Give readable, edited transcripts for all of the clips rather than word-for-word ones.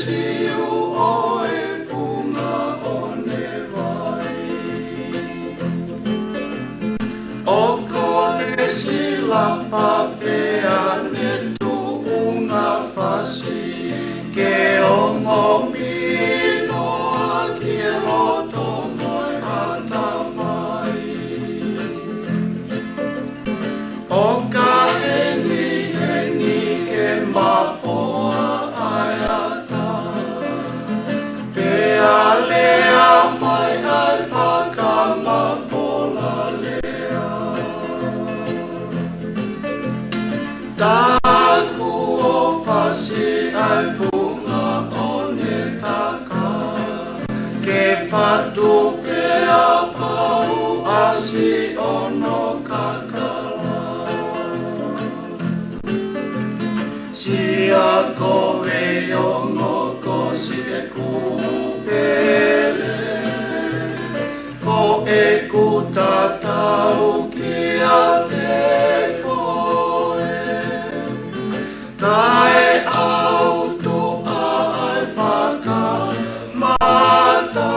siu o e punga o ne vai. O kone sila papea ne tu unga fasi ke ongo mino a kia loto moi ata mai. O ka hengi ke mapoa ai ata pea lea mai ai whakamapola lea. Taku o pasi ai funga o ne taka ke whatu pea pau asi ono kakala. Sia koe ongo kosi e kupele ko e kutatau kia te koe. Kai auto ai whaka matalana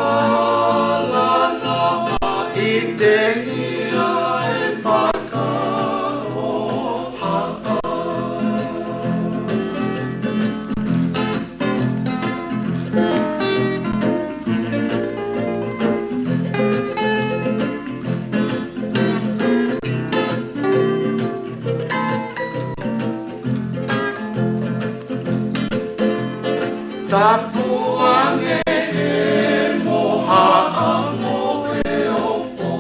i te ngia e whaka ohaka. Tapuange e moha amo e opo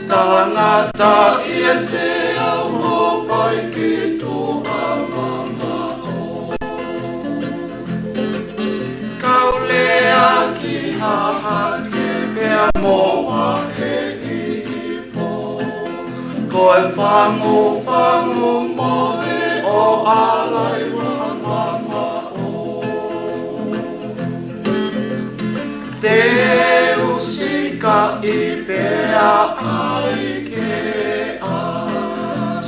tangata i te au o pai ki tu amama o. Kaulea ki haha ke mea moa e ipo koe whangu moe o alai wamama o. Te usika i pea ai ke a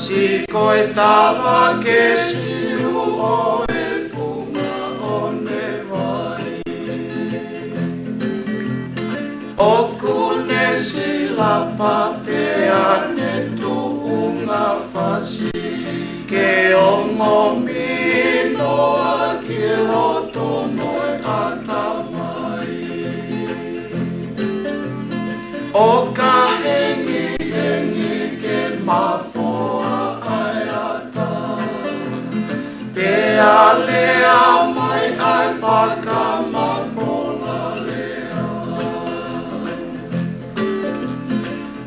si koe tawa ke siu o e punga o ne vai. O kune sila papea ne tuunga fasi ke ongo mino a ki loto moi ata mai. O ka hengi ke mapoa ai ata pea lea mai ai whakamapola lea.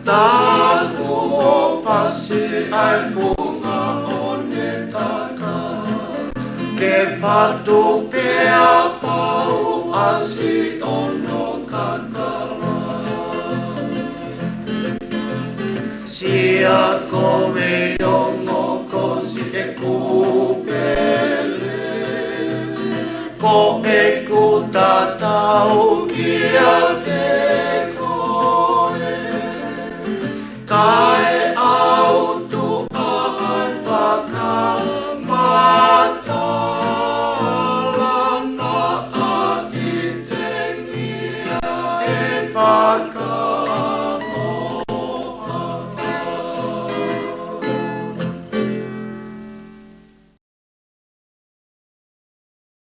Taku o pasi ai punga o ne taka ke whatu pea pau asi ono kakala. Sia koe ongo kosi e kupele ko e kutatau kia te